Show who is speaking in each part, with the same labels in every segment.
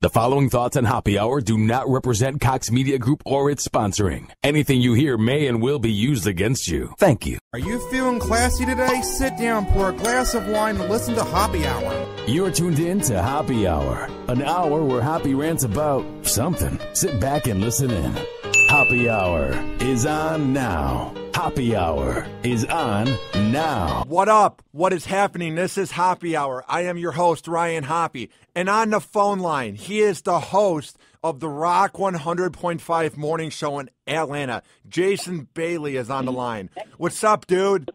Speaker 1: The following thoughts on Happy Hour do not represent Cox Media Group or its sponsoring. Anything you hear may and will be used against you. Thank you.
Speaker 2: Are you feeling classy today? Sit down, pour a glass of wine, and listen to Happy Hour.
Speaker 1: You're tuned in to Happy Hour, an hour where Happy rants about something. Sit back and listen in. Happy Hour is on now. Happy Hour is on now.
Speaker 2: What up? What is happening? This is Happy Hour. I am your host, Ryan Hoppe. And on the phone line, he is the host of the Rock 100.5 morning show in Atlanta. Jason Bailey is on the line. What's up, dude?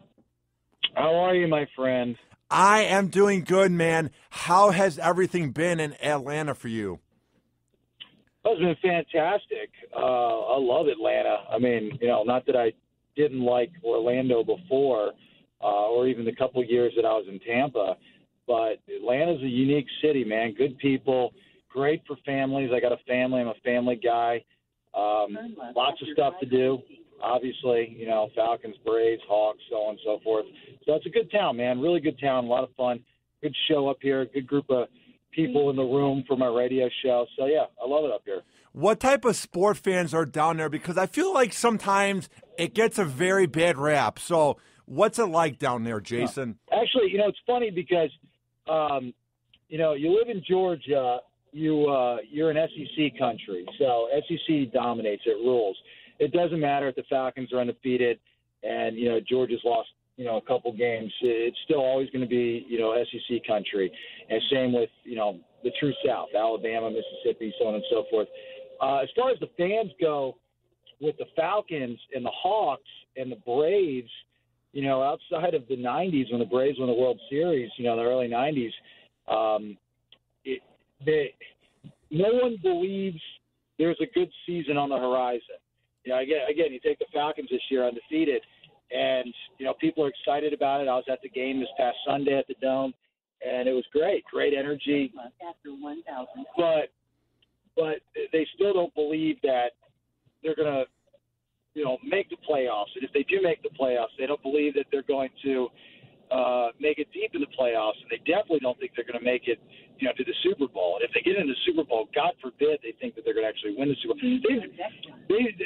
Speaker 3: How are you, my friend?
Speaker 2: I am doing good, man. How has everything been in Atlanta for you?
Speaker 3: It's been fantastic. I love Atlanta. I mean, not that I didn't like Orlando before, or even the couple years that I was in Tampa, but Atlanta's a unique city, man. Good people, great for families. I got a family. I'm a family guy. Lots of stuff to do. Obviously, Falcons, Braves, Hawks, so on and so forth. So it's a good town, man. Really good town. A lot of fun. Good show up here. Good group of people in the room for my radio show. So, yeah, I love it up here.
Speaker 2: What type of sport fans are down there? Because I feel like sometimes it gets a very bad rap. So what's it like down there, Jason?
Speaker 3: Actually, it's funny because, you live in Georgia. You're an SEC country. So SEC dominates. It rules. It doesn't matter if the Falcons are undefeated and, Georgia's lost, a couple games. It's still always going to be, SEC country. And same with, the true South, Alabama, Mississippi, so on and so forth. As far as the fans go, with the Falcons and the Hawks and the Braves, outside of the 90s when the Braves won the World Series, the early 90s, no one believes there's a good season on the horizon. Again, you take the Falcons this year undefeated, and, people are excited about it. I was at the game this past Sunday at the Dome, and it was great energy. But they still don't believe that they're going to, make the playoffs. And if they do make the playoffs, they don't believe that they're going to make it deep in the playoffs. And they definitely don't think they're going to make it, to the Super Bowl. And if they get into the Super Bowl, God forbid, they think that they're going to actually win the Super Bowl.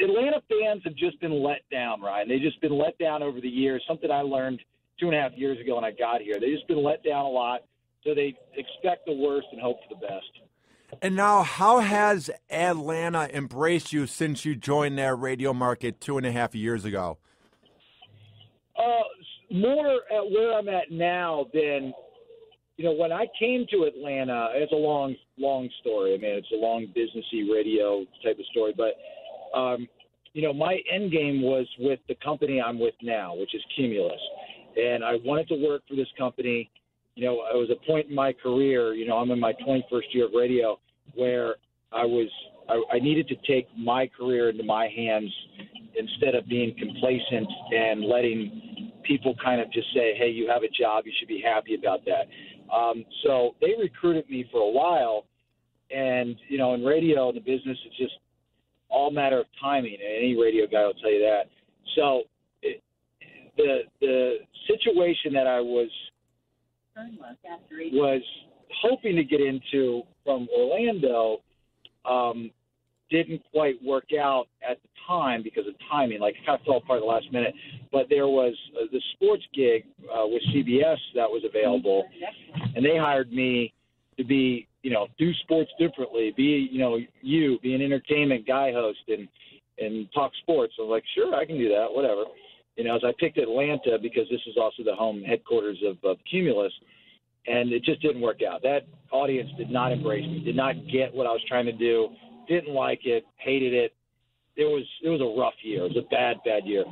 Speaker 3: Atlanta fans have just been let down, Ryan. They've just been let down over the years, something I learned 2.5 years ago when I got here. They've just been let down a lot, so they expect the worst and hope for the best.
Speaker 2: And now, how has Atlanta embraced you since you joined their radio market 2.5 years ago?
Speaker 3: More at where I'm at now than, when I came to Atlanta, it's a long story. I mean, it's a long businessy radio type of story. But, my end game was with the company I'm with now, which is Cumulus. And I wanted to work for this company. It was a point in my career, I'm in my 21st year of radio, where I needed to take my career into my hands instead of being complacent and letting people kind of just say, hey, you have a job, you should be happy about that. So they recruited me for a while, and, in radio, in the business, it's just all matter of timing, and any radio guy will tell you that. So the situation that I was hoping to get into from Orlando didn't quite work out at the time because of timing. Like, it kind of fell apart at the last minute. But there was the sports gig with CBS that was available, and they hired me to be, do sports differently, be an entertainment guy host and talk sports. So I was like, sure, I can do that, whatever. As I picked Atlanta because this is also the home headquarters of Cumulus, and it just didn't work out. That audience did not embrace me, did not get what I was trying to do, didn't like it, hated it. It was a rough year. It was a bad year.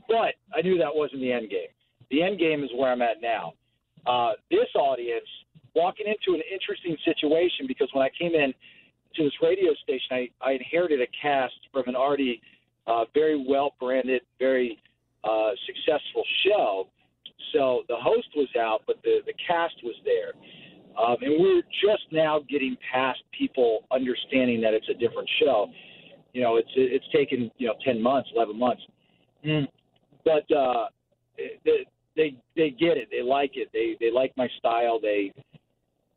Speaker 3: But I knew that wasn't the end game. The end game is where I'm at now. This audience, walking into an interesting situation, because when I came in to this radio station, I inherited a cast from an already very well-branded, very successful show. So the host was out, but the cast was there. And we're just now getting past people understanding that it's a different show. It's taken, 10 months, 11 months. But they get it. They like it. They like my style. They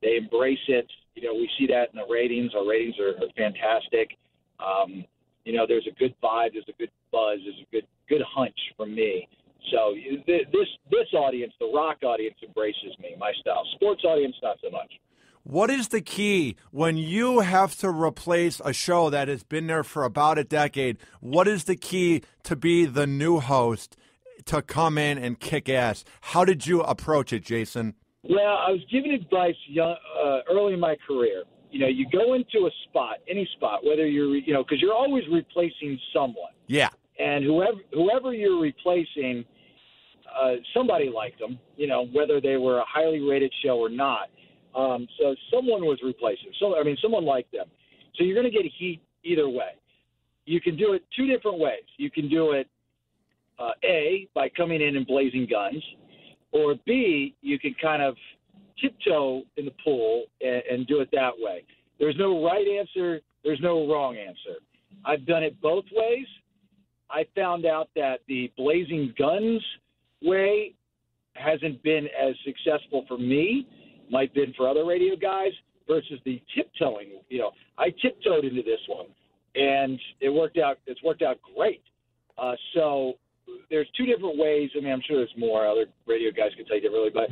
Speaker 3: embrace it. we see that in the ratings. Our ratings are fantastic. There's a good vibe, there's a good buzz, there's a good hunch from me. So this audience, the rock audience, embraces me, my style. Sports audience, not so much.
Speaker 2: What is the key when you have to replace a show that has been there for about a decade? What is the key to be the new host to come in and kick ass? How did you approach it, Jason?
Speaker 3: Well, I was given advice early in my career. You go into a spot, any spot, whether you're, because you're always replacing someone.
Speaker 2: Yeah.
Speaker 3: And whoever you're replacing, somebody liked them, whether they were a highly rated show or not. So someone was replacing. Someone liked them. So you're going to get heat either way. You can do it two different ways. You can do it, A, by coming in and blazing guns, or B, you can kind of tiptoe in the pool and do it that way. There's no right answer. There's no wrong answer. I've done it both ways. I found out that the blazing guns way hasn't been as successful for me, might have been for other radio guys, versus the tiptoeing. I tiptoed into this one, and it's worked out great. So there's two different ways. I'm sure there's more. Other radio guys can tell you differently, but,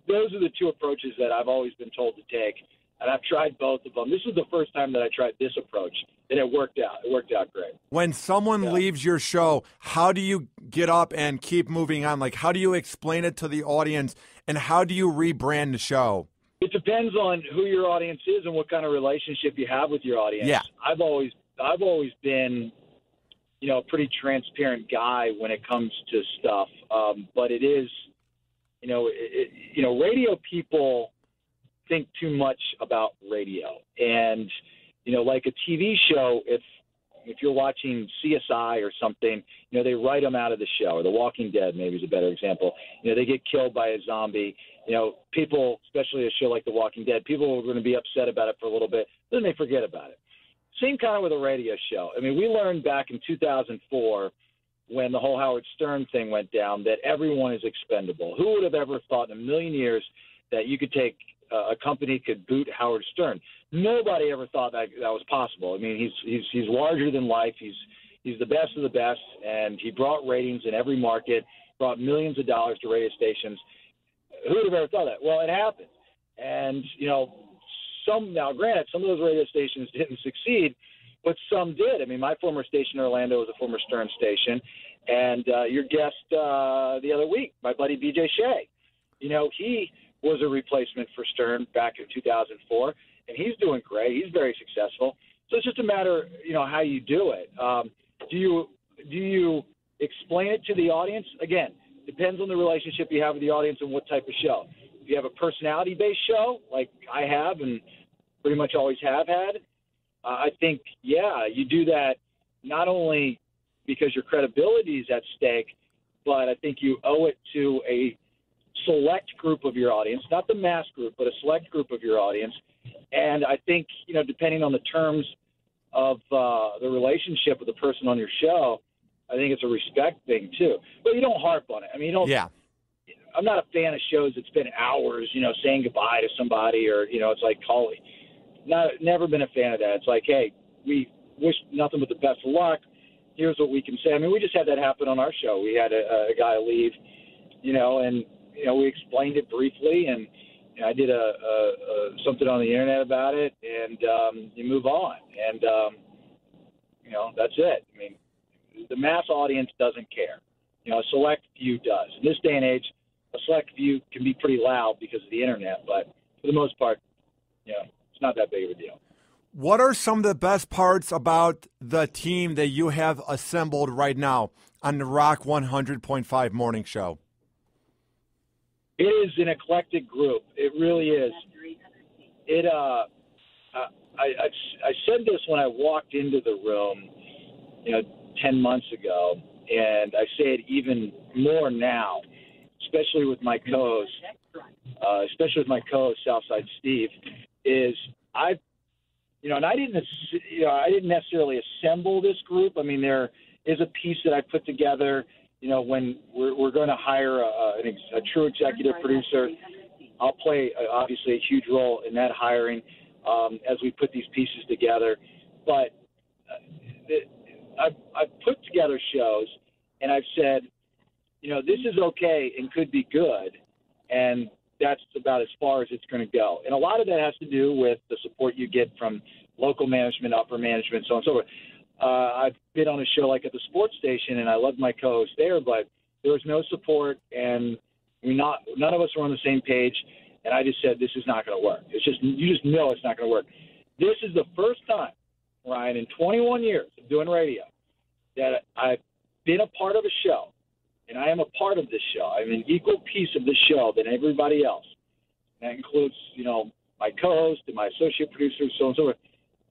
Speaker 3: those are the two approaches that I've always been told to take, and I've tried both of them. This is the first time that I tried this approach, and it worked out. It worked out great.
Speaker 2: When someone leaves your show, how do you get up and keep moving on? Like, how do you explain it to the audience, and how do you rebrand the show?
Speaker 3: It depends on who your audience is and what kind of relationship you have with your audience.
Speaker 2: Yeah.
Speaker 3: I've always been, a pretty transparent guy when it comes to stuff. But it is, radio people think too much about radio. And, like a TV show, if you're watching CSI or something, they write them out of the show. Or The Walking Dead maybe is a better example. They get killed by a zombie. People, especially a show like The Walking Dead, people are going to be upset about it for a little bit, then they forget about it. Same kind of with a radio show. We learned back in 2004 when the whole Howard Stern thing went down that everyone is expendable. Who would have ever thought in a million years that you could take a company could boot Howard Stern? Nobody ever thought that was possible. He's larger than life. He's the best of the best, and he brought ratings in every market, brought millions of dollars to radio stations. Who would have ever thought that? Well, it happened. And, now granted, some of those radio stations didn't succeed, but some did. My former station in Orlando was a former Stern station. And your guest the other week, my buddy BJ Shea, he was a replacement for Stern back in 2004, and he's doing great. He's very successful. So it's just a matter, how you do it. Do you explain it to the audience? Again, depends on the relationship you have with the audience and what type of show. If you have a personality-based show, like I have and pretty much always have had, I think, you do that not only because your credibility is at stake, but I think you owe it to a select group of your audience, not the mass group, but a select group of your audience. And I think, depending on the terms of the relationship with the person on your show, I think it's a respect thing too. But you don't harp on it. You don't.
Speaker 2: Yeah.
Speaker 3: I'm not a fan of shows that spend hours, saying goodbye to somebody, or it's like calling. Never been a fan of that. It's like, hey, we wish nothing but the best of luck. Here's what we can say. We just had that happen on our show. We had a guy leave, and we explained it briefly, and I did something on the internet about it, and you move on, and that's it. The mass audience doesn't care. A select few does. In this day and age, a select few can be pretty loud because of the internet, but for the most part, it's not that big of a deal.
Speaker 2: What are some of the best parts about the team that you have assembled right now on the Rock 100.5 Morning Show?
Speaker 3: It is an eclectic group. It really is. I said this when I walked into the room, 10 months ago, and I say it even more now, especially with my co-host, Southside Steve, is I didn't necessarily assemble this group. There is a piece that I put together, when we're going to hire a true executive producer. I'll play, obviously, a huge role in that hiring as we put these pieces together. But I've put together shows, and I've said, this is okay and could be good, and that's about as far as it's going to go. And a lot of that has to do with the support you get from local management, upper management, so on and so forth. I've been on a show like at the sports station, and I loved my co-host there, but there was no support, and none of us were on the same page, and I just said, this is not going to work. You just know it's not going to work. This is the first time, Ryan, in 21 years of doing radio, that I've been a part of a show, and I am a part of this show. I'm an equal piece of the show than everybody else. That includes, my co-host and my associate producers, so on and so forth,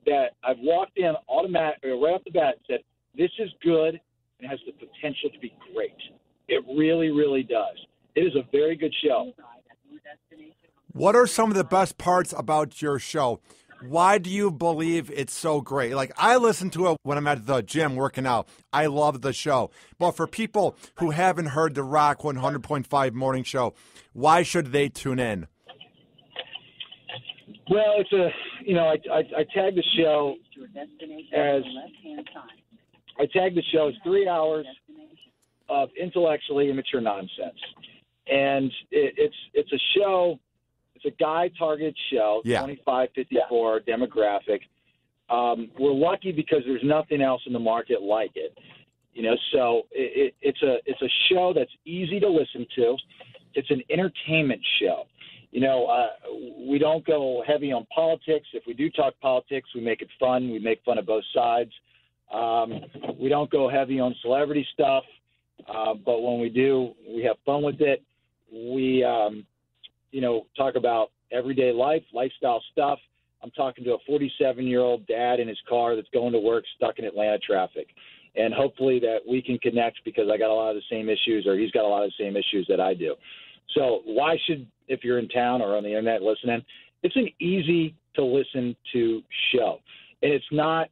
Speaker 3: that I've walked in right off the bat and said, this is good and has the potential to be great. It really, really does. It is a very good show.
Speaker 2: What are some of the best parts about your show? Why do you believe it's so great? Like, I listen to it when I'm at the gym working out. I love the show. But for people who haven't heard the Rock 100.5 morning show, why should they tune in?
Speaker 3: Well, I tag the show as 3 hours of intellectually immature nonsense. And it's a show. It's a guy-targeted show, 25, 54 demographic. We're lucky because there's nothing else in the market like it. So it's a show that's easy to listen to. It's an entertainment show. We don't go heavy on politics. If we do talk politics, we make it fun. We make fun of both sides. We don't go heavy on celebrity stuff, but when we do, we have fun with it. We talk about everyday life, lifestyle stuff. I'm talking to a 47-year-old dad in his car that's going to work stuck in Atlanta traffic. And hopefully that we can connect because I got a lot of the same issues, or he's got a lot of the same issues that I do. So why should, if you're in town or on the internet listening, it's an easy to listen to show. And it's not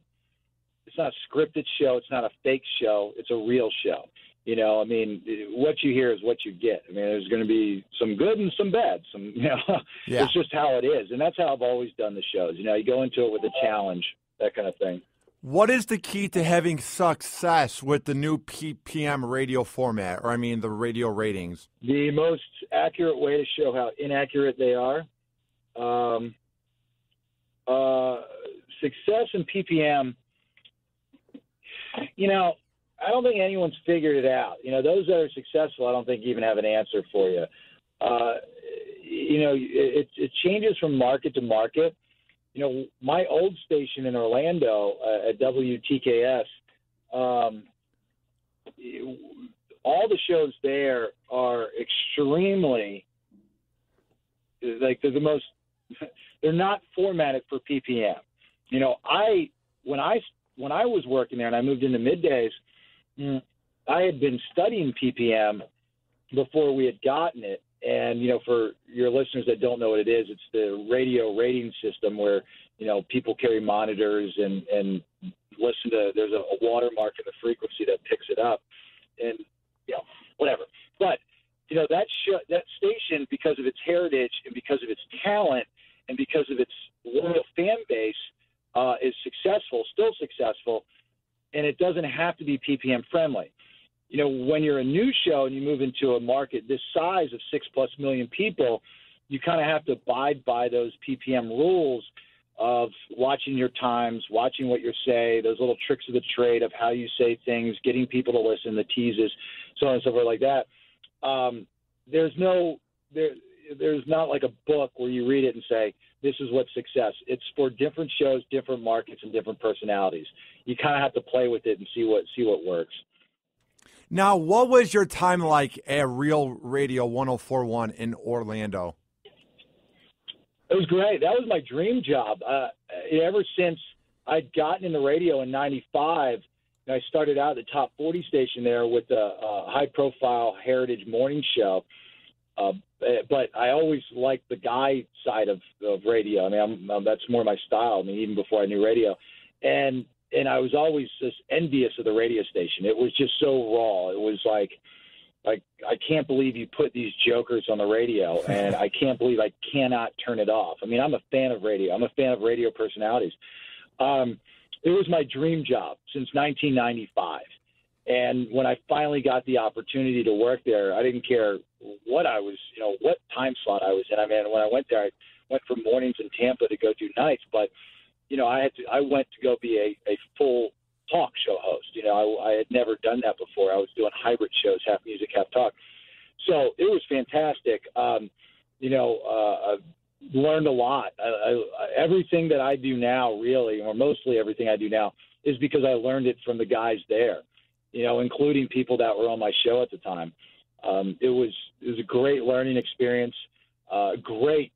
Speaker 3: a scripted show. It's not a fake show. It's a real show. What you hear is what you get. There's going to be some good and some bad. It's just how it is. And that's how I've always done the shows. You go into it with a challenge, that kind of thing.
Speaker 2: What is the key to having success with the new PPM radio format, or the radio ratings?
Speaker 3: The most accurate way to show how inaccurate they are. Success in PPM, I don't think anyone's figured it out. Those that are successful, I don't think even have an answer for you. It changes from market to market. My old station in Orlando at WTKS, all the shows there are extremely, they're not formatted for PPM. When I was working there and I moved into middays, I had been studying PPM before we had gotten it. And, for your listeners that don't know what it is, it's the radio rating system where, people carry monitors and listen to, there's a watermark in the frequency that picks it up and, whatever. But, that station, because of its heritage and because of its talent and because of its loyal fan base, is still successful, and it doesn't have to be PPM friendly. When you're a new show and you move into a market this size of 6+ million people, you kind of have to abide by those PPM rules of watching your times, watching what you say, those little tricks of the trade of how you say things, getting people to listen, the teases, so on and so forth like that. There's not like a book where you read it and say, this is what success. It's for different shows, different markets, and different personalities. You kind of have to play with it and see what works.
Speaker 2: Now, what was your time like at Real Radio 104.1 in Orlando?
Speaker 3: It was great. That was my dream job. Ever since I'd gotten into radio in 95, I started out at the top 40 station there with a high-profile heritage morning show. But I always liked the guy side of radio. That's more my style, even before I knew radio. And I was always just envious of the radio station. It was just so raw. It was like like, I can't believe you put these jokers on the radio, and I can't believe I cannot turn it off. I mean, I'm a fan of radio. I'm a fan of radio personalities. It was my dream job since 1995. And when I finally got the opportunity to work there, I didn't care what I was, what time slot I was in. I mean, when I went there, I went from mornings in Tampa to go do nights, but I went to go be a full talk show host. I had never done that before. I was doing hybrid shows, half music, half talk. So it was fantastic. I learned a lot. Everything that I do now, really, or mostly everything I do now, is because I learned it from the guys there, including people that were on my show at the time. It was a great learning experience, great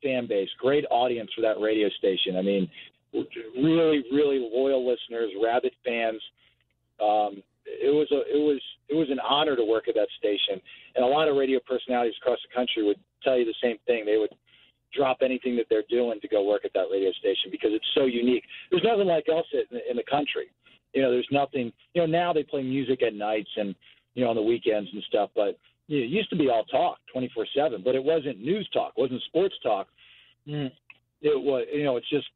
Speaker 3: fan base, great audience for that radio station. I mean, really, really loyal listeners, rabid fans. It was an honor to work at that station, and a lot of radio personalities across the country would tell you the same thing. They would drop anything that they're doing to go work at that radio station because it's so unique. There's nothing like else in the country. There's nothing. Now they play music at nights and on the weekends and stuff, but it used to be all talk 24/7. But it wasn't news talk, it wasn't sports talk. It was, it's just,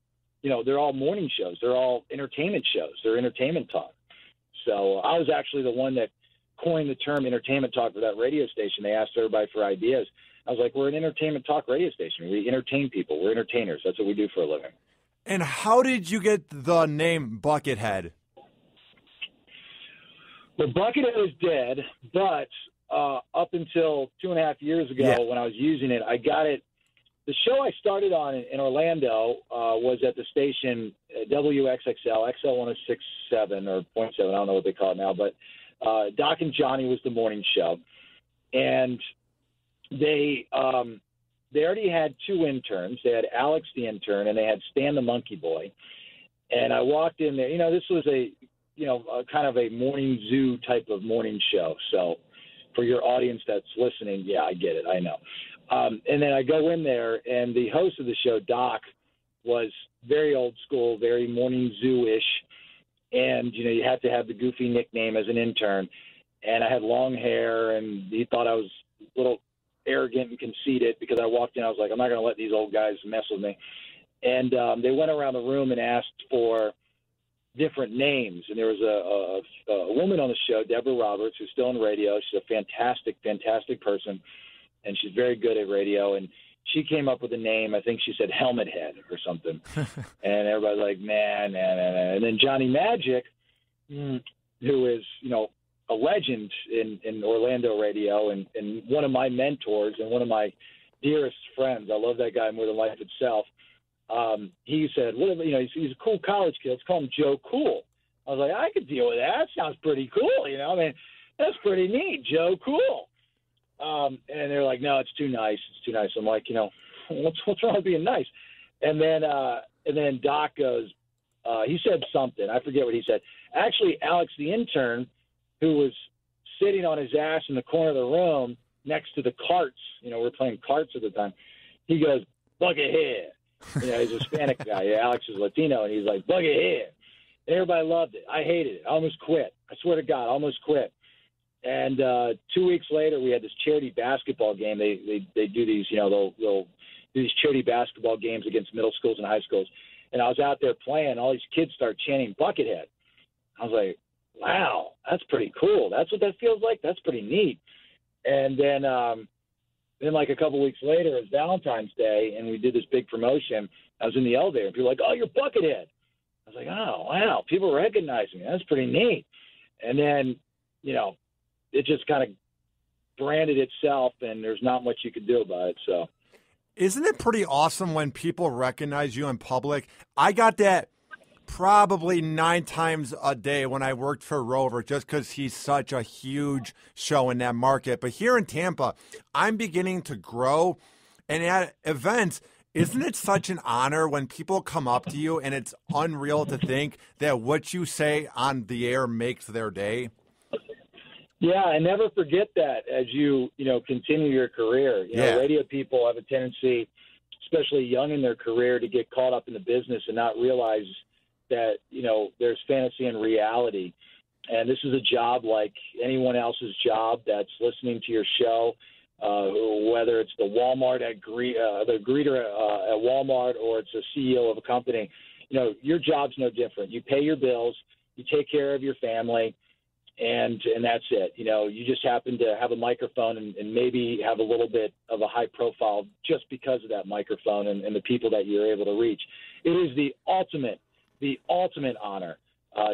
Speaker 3: they're all morning shows. They're all entertainment shows. They're entertainment talk. So I was actually the one that coined the term entertainment talk for that radio station. They asked everybody for ideas. I was like, we're an entertainment talk radio station. We entertain people. We're entertainers. That's what we do for a living.
Speaker 2: And how did you get the name Buckethead?
Speaker 3: The Buckethead is dead, but up until 2.5 years ago when I was using it, I got it. The show I started on in Orlando was at the station WXXL, XL 106.7 or 0.7. I don't know what they call it now, but Doc and Johnny was the morning show. And they already had 2 interns. They had Alex the intern, and they had Stan the Monkey Boy. And I walked in there. This was a kind of a morning zoo type of morning show. So for your audience that's listening, yeah, I get it. I know. And then I go in there, and the host of the show, Doc, was very old school, very morning zoo-ish. And, you had to have the goofy nickname as an intern. And I had long hair, and he thought I was a little arrogant and conceited because I walked in. I was like, I'm not going to let these old guys mess with me. And they went around the room and asked for different names. And there was a woman on the show, Deborah Roberts, who's still in radio. She's a fantastic, fantastic person, and she's very good at radio. And she came up with a name. I think she said Helmet Head or something. And everybody's like, man. And then Johnny Magic, who is, a legend in Orlando radio and one of my mentors and one of my dearest friends. I love that guy more than life itself. He said, he's a cool college kid. Let's call him Joe Cool. I was like, I could deal with that. That sounds pretty cool. I mean, that's pretty neat, Joe Cool. And they're like, no, it's too nice. It's too nice. I'm like, what's wrong with being nice? And then Doc goes, he said something. I forget what he said. Actually, Alex, the intern, who was sitting on his ass in the corner of the room next to the carts, we're playing carts at the time. He goes, Buckethead. He's a Hispanic guy. Alex is Latino, and he's like, Buckethead. And everybody loved it. I hated it. I almost quit. I swear to God, I almost quit. And 2 weeks later, we had this charity basketball game. They do these, they'll do these charity basketball games against middle schools and high schools. And I was out there playing. All these kids start chanting Buckethead. I was like, wow, that's pretty cool. That's what that feels like. That's pretty neat. And then like a couple weeks later, it was Valentine's Day, and we did this big promotion. I was in the elevator, and people were like, oh, you're Buckethead. I was like, oh, wow, people recognize me. That's pretty neat. And then, it just kind of branded itself, and there's not much you could do about it. So,
Speaker 2: isn't it pretty awesome when people recognize you in public? I got that probably 9 times a day when I worked for Rover, just because he's such a huge show in that market. But here in Tampa, I'm beginning to grow, and at events, isn't it such an honor when people come up to you, and it's unreal to think that what you say on the air makes their day?
Speaker 3: Yeah, and never forget that as you continue your career. Radio people have a tendency, especially young in their career, to get caught up in the business and not realize that, there's fantasy and reality. And this is a job like anyone else's job that's listening to your show, whether it's the Walmart the greeter at Walmart or it's a CEO of a company. You know, your job's no different. You pay your bills, you take care of your family, and that's it. You know, you just happen to have a microphone and maybe have a little bit of a high profile just because of that microphone and the people that you're able to reach. It is the ultimate honor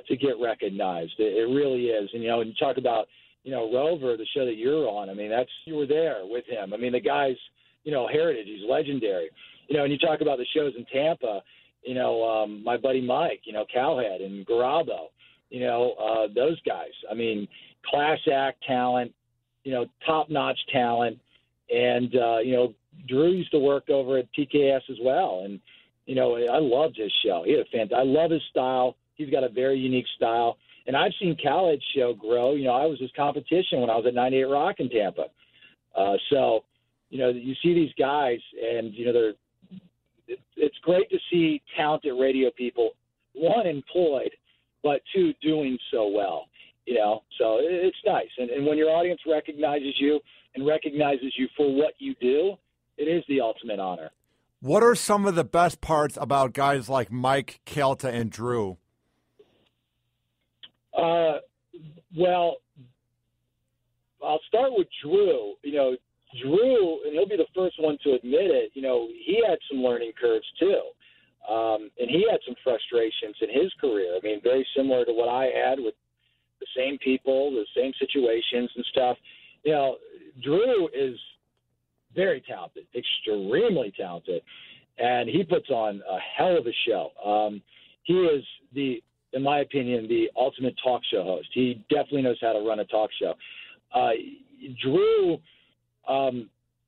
Speaker 3: to get recognized. It really is. And, you know, when you talk about, you know, Rover, the show that you're on, I mean, you were there with him. I mean, the guy's, you know, heritage, he's legendary. You know, and you talk about the shows in Tampa, you know, my buddy Mike, you know, Cowhead and Garabo, you know, those guys. I mean, class act talent, you know, top-notch talent. And, you know, Drew used to work over at PKS as well. And, you know, I loved his show. I love his style. He's got a very unique style. And I've seen Khaled's show grow. You know, I was his competition when I was at 98 Rock in Tampa. So, you know, you see these guys, and, you know, it's great to see talented radio people, one, employed, but two, doing so well, you know. So it's nice. And when your audience recognizes you and recognizes you for what you do, it is the ultimate honor.
Speaker 2: What are some of the best parts about guys like Mike, Kelta, and Drew?
Speaker 3: Well, I'll start with Drew. You know, Drew, and he'll be the first one to admit it, you know, he had some learning curves too. And he had some frustrations in his career. I mean, very similar to what I had with the same people, the same situations and stuff. You know, Drew is very talented, extremely talented, and he puts on a hell of a show. He is in my opinion, the ultimate talk show host. He definitely knows how to run a talk show. Drew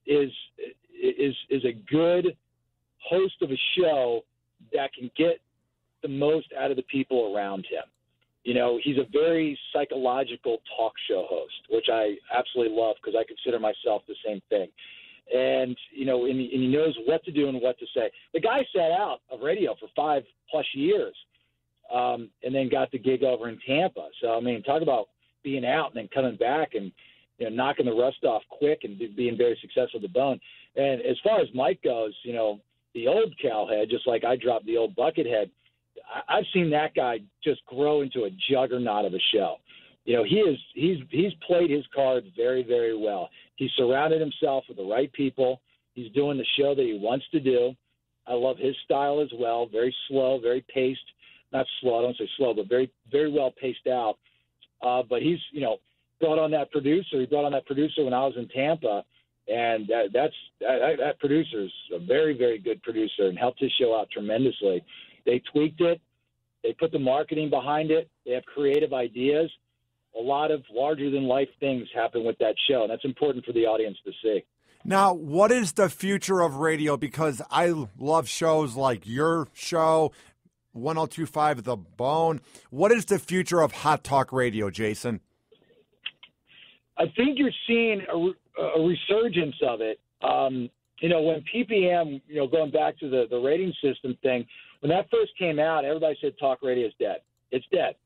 Speaker 3: is a good host of a show that can get the most out of the people around him. You know, he's a very psychological talk show host, which I absolutely love because I consider myself the same thing. And, you know, and he knows what to do and what to say. The guy sat out of radio for 5+ years. And then got the gig over in Tampa. So, I mean, talk about being out and then coming back and, you know, knocking the rust off quick and being very successful at the bone. And as far as Mike goes, you know, the old Cowhead, just like I dropped the old Buckethead, I've seen that guy just grow into a juggernaut of a show. You know, he's played his cards very, very well. He surrounded himself with the right people. He's doing the show that he wants to do. I love his style as well. Very slow, very paced. Not slow, I don't say slow, but very, very well paced out. But he's, you know, brought on that producer. He brought on that producer when I was in Tampa, and that producer's a very, very good producer and helped his show out tremendously. They tweaked it. They put the marketing behind it. They have creative ideas. A lot of larger-than-life things happen with that show, and that's important for the audience to see.
Speaker 2: Now, what is the future of radio? Because I love shows like your show, 102.5 The Bone. What is the future of hot talk radio, Jason?
Speaker 3: I think you're seeing a resurgence of it. You know, when PPM, you know, going back to the rating system thing, when that first came out, everybody said talk radio is dead. It's dead.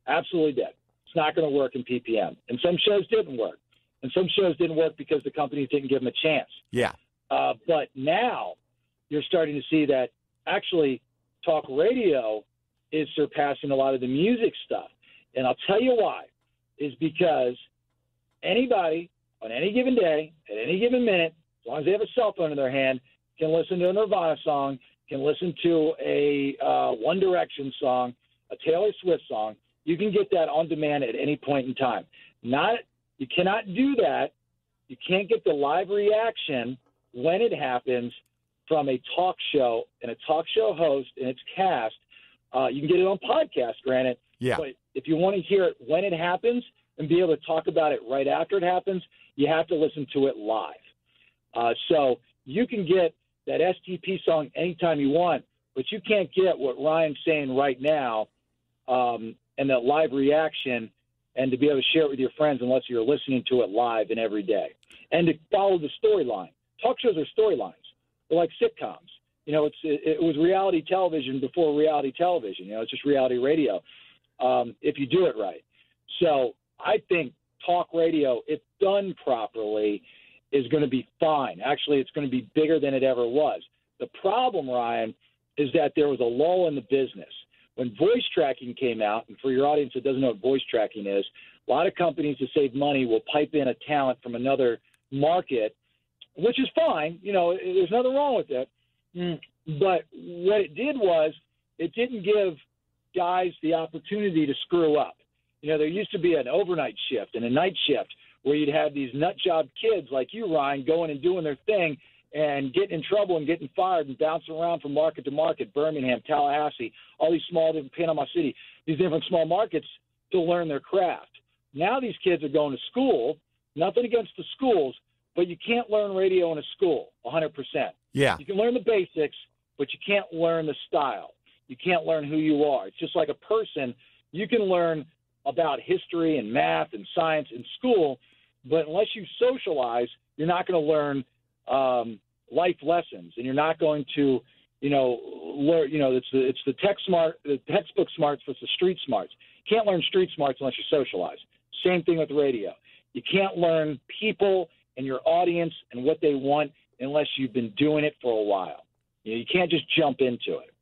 Speaker 3: Absolutely dead. It's not going to work in PPM. And some shows didn't work. And some shows didn't work because the companies didn't give them a chance.
Speaker 2: Yeah.
Speaker 3: But now you're starting to see that actually talk radio is surpassing a lot of the music stuff. And I'll tell you why, is because anybody on any given day, at any given minute, as long as they have a cell phone in their hand, can listen to a Nirvana song, can listen to a One Direction song, a Taylor Swift song. You can get that on demand at any point in time. You cannot do that. You can't get the live reaction when it happens from a talk show and a talk show host and its cast. You can get it on podcast, granted.
Speaker 2: Yeah.
Speaker 3: But if you want to hear it when it happens and be able to talk about it right after it happens, you have to listen to it live. So you can get that STP song anytime you want, but you can't get what Ryan's saying right now and that live reaction and to be able to share it with your friends unless you're listening to it live and every day. And to follow the storyline. Talk shows are storylines. They're like sitcoms. You know, it was reality television before reality television. You know, it's just reality radio if you do it right. So I think talk radio, if done properly, is going to be fine. Actually, it's going to be bigger than it ever was. The problem, Ryan, is that there was a lull in the business. When voice tracking came out, and for your audience that doesn't know what voice tracking is, a lot of companies to save money will pipe in a talent from another market, which is fine. You know, there's nothing wrong with it. But what it did was it didn't give guys the opportunity to screw up. You know, there used to be an overnight shift and a night shift where you'd have these nut job kids like you, Ryan, going and doing their thing and getting in trouble and getting fired and bouncing around from market to market, Birmingham, Tallahassee, all these small, Panama City, these different small markets to learn their craft. Now these kids are going to school, nothing against the schools, but you can't learn radio in a school 100%.
Speaker 2: Yeah.
Speaker 3: You can learn the basics, but you can't learn the style. You can't learn who you are. It's just like a person. You can learn about history and math and science in school, but unless you socialize, you're not going to learn life lessons, and you're not going to, learn. It's the textbook smarts versus the street smarts. You can't learn street smarts unless you socialize. Same thing with radio. You can't learn people and your audience and what they want unless you've been doing it for a while. You can't just jump into it.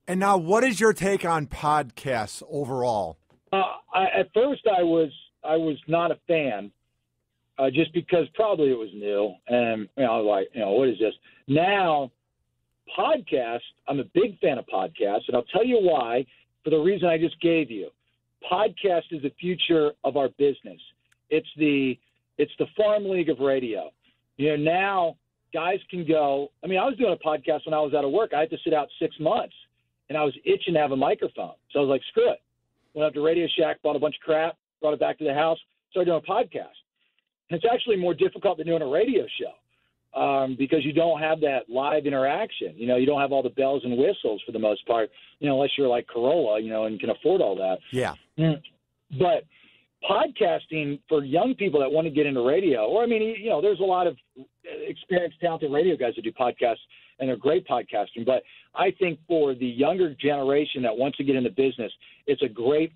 Speaker 2: And now, what is your take on podcasts overall?
Speaker 3: At first, I was not a fan, just because probably it was new, and what is this? Now, podcasts. I'm a big fan of podcasts, and I'll tell you why. For the reason I just gave you, podcast is the future of our business. It's the farm league of radio. Now guys can go. I mean, I was doing a podcast when I was out of work. I had to sit out 6 months, and I was itching to have a microphone. So I was like, screw it. Went up to Radio Shack, bought a bunch of crap, brought it back to the house, started doing a podcast. And it's actually more difficult than doing a radio show because you don't have that live interaction. You don't have all the bells and whistles for the most part, unless you're like Corolla, and can afford all that.
Speaker 2: Yeah.
Speaker 3: But podcasting for young people that want to get into radio, there's a lot of experienced, talented radio guys that do podcasts, and they're great podcasting. But I think for the younger generation that wants to get into business, it's a great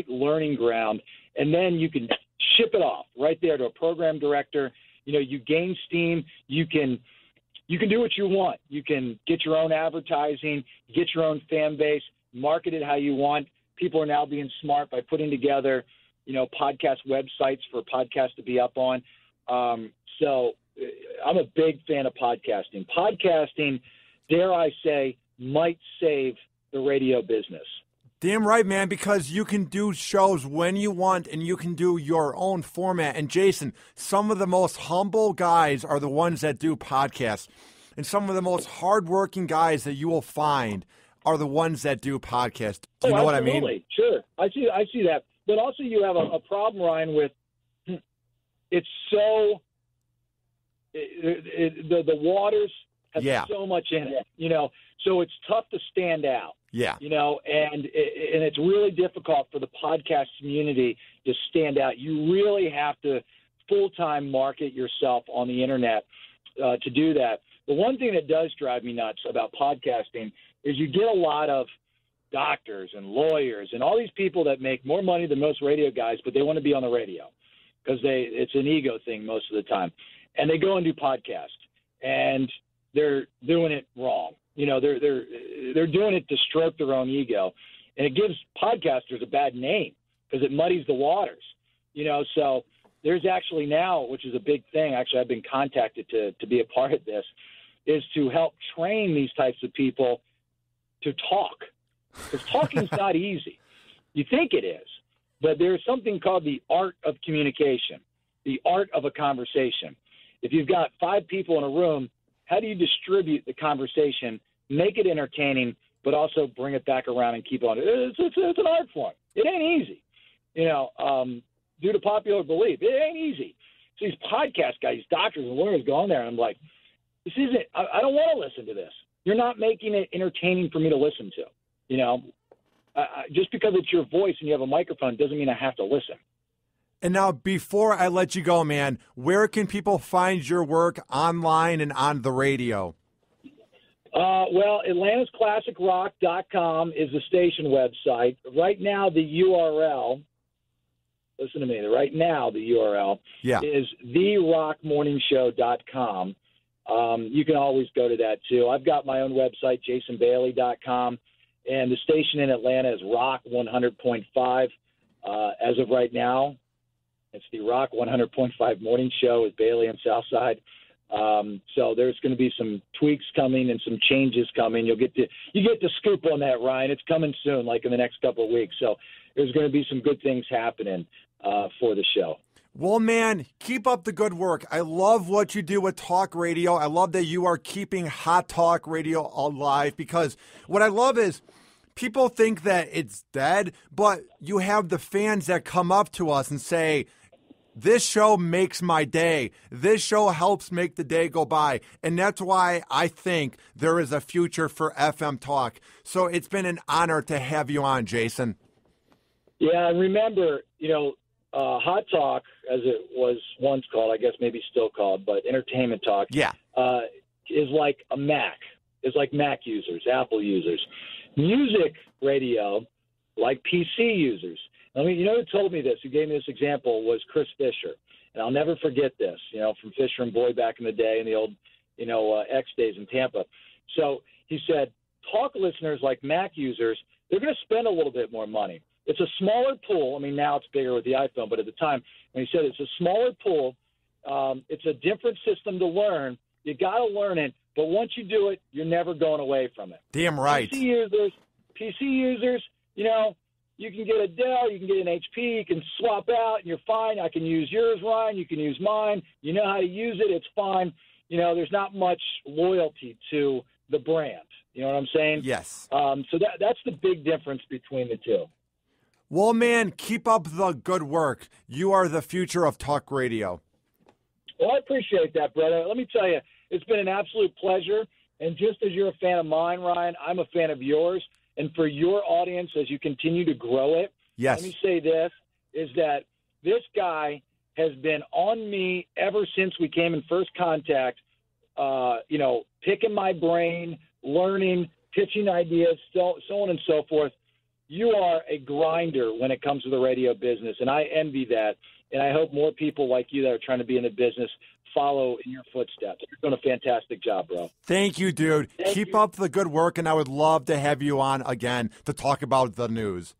Speaker 3: learning ground. And then you can ship it off right there to a program director. You gain steam. You can do what you want. You can get your own advertising, get your own fan base, market it how you want. People are now being smart by putting together podcast websites for podcasts to be up on. So I'm a big fan of podcasting. Podcasting, dare I say, might save the radio business.
Speaker 2: Damn right, man, because you can do shows when you want and you can do your own format. And Jason, some of the most humble guys are the ones that do podcasts. And some of the most hardworking guys that you will find are the ones that do podcasts. Do you know what I mean?
Speaker 3: Sure. I see that. But also you have a problem, Ryan, with it's so the waters have so much in it, so it's tough to stand out.
Speaker 2: Yeah.
Speaker 3: And it's really difficult for the podcast community to stand out. You really have to full-time market yourself on the internet to do that. The one thing that does drive me nuts about podcasting is you get a lot of doctors and lawyers and all these people that make more money than most radio guys, but they want to be on the radio because it's an ego thing most of the time. And they go and do podcasts, and they're doing it wrong. They're doing it to stroke their own ego, and it gives podcasters a bad name because it muddies the waters. So there's actually now, which is a big thing. Actually, I've been contacted to be a part of this, is to help train these types of people to talk. Because talking's not easy. You think it is, but there's something called the art of communication, the art of a conversation. If you've got 5 people in a room, how do you distribute the conversation, make it entertaining, but also bring it back around and keep on? It's an art form. It ain't easy. Due to popular belief, it ain't easy. So these podcast guys, doctors and lawyers go on there, and I'm like, this isn't – I don't want to listen to this. You're not making it entertaining for me to listen to. Just because it's your voice and you have a microphone doesn't mean I have to listen.
Speaker 2: And now, before I let you go, man, where can people find your work online and on the radio?
Speaker 3: AtlantisClassicRock.com is the station website. Right now, the URL listen to me, right now the URL is therockmorningshow.com. You can always go to that, too. I've got my own website, jasonbailey.com, and the station in Atlanta is Rock 100.5. As of right now, it's the Rock 100.5 Morning Show with Bailey and Southside. So there's going to be some tweaks coming and some changes coming. You get the scoop on that, Ryan. It's coming soon, like in the next couple of weeks. So there's going to be some good things happening for the show.
Speaker 2: Well, man, keep up the good work. I love what you do with talk radio. I love that you are keeping hot talk radio alive, because what I love is people think that it's dead, but you have the fans that come up to us and say, this show makes my day. This show helps make the day go by. And that's why I think there is a future for FM talk. So it's been an honor to have you on, Jason.
Speaker 3: Yeah, and remember, Hot Talk, as it was once called, I guess maybe still called, but Entertainment Talk, is like a Mac. It's like Mac users, Apple users. Music radio, like PC users. I mean, who told me this, who gave me this example, was Chris Fisher. And I'll never forget this, from Fisher and Boy back in the day in the old, X days in Tampa. So he said, talk listeners like Mac users, they're going to spend a little bit more money. It's a smaller pool. I mean, now it's bigger with the iPhone, but at the time, when he said it's a smaller pool, it's a different system to learn. You got to learn it, but once you do it, you're never going away from it.
Speaker 2: Damn right.
Speaker 3: PC users, you can get a Dell, you can get an HP, you can swap out, and you're fine. I can use yours, Ryan. You can use mine. You know how to use it. It's fine. There's not much loyalty to the brand. You know what I'm saying?
Speaker 2: Yes.
Speaker 3: So that's the big difference between the two.
Speaker 2: Well, man, keep up the good work. You are the future of talk radio.
Speaker 3: Well, I appreciate that, brother. Let me tell you, it's been an absolute pleasure. And just as you're a fan of mine, Ryan, I'm a fan of yours. And for your audience, as you continue to grow it,
Speaker 2: yes.
Speaker 3: Let me say this, is that this guy has been on me ever since we came in first contact, picking my brain, learning, pitching ideas, so on and so forth. You are a grinder when it comes to the radio business, and I envy that. And I hope more people like you that are trying to be in the business follow in your footsteps. You're doing a fantastic job, bro.
Speaker 2: Thank you, dude. Keep up the good work, and I would love to have you on again to talk about the news.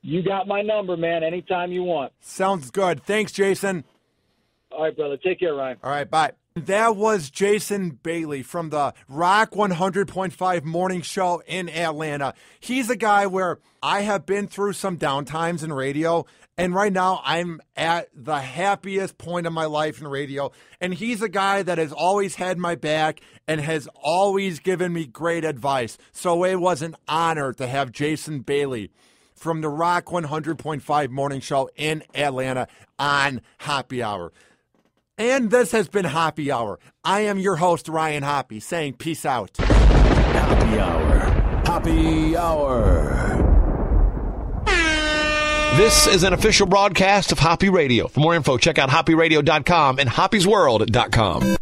Speaker 3: You got my number, man, anytime you want.
Speaker 2: Sounds good. Thanks, Jason.
Speaker 3: All right, brother. Take care, Ryan.
Speaker 2: All right, bye. That was Jason Bailey from the Rock 100.5 morning show in Atlanta. He's a guy where I have been through some downtimes in radio, and right now I'm at the happiest point of my life in radio. And he's a guy that has always had my back and has always given me great advice. So it was an honor to have Jason Bailey from the Rock 100.5 morning show in Atlanta on Happy Hour. And this has been Happy Hour. I am your host, Ryan Hoppe, saying peace out.
Speaker 1: Happy Hour. Happy Hour.
Speaker 4: This is an official broadcast of Hoppe Radio. For more info, check out hopperadio.com and hoppesworld.com.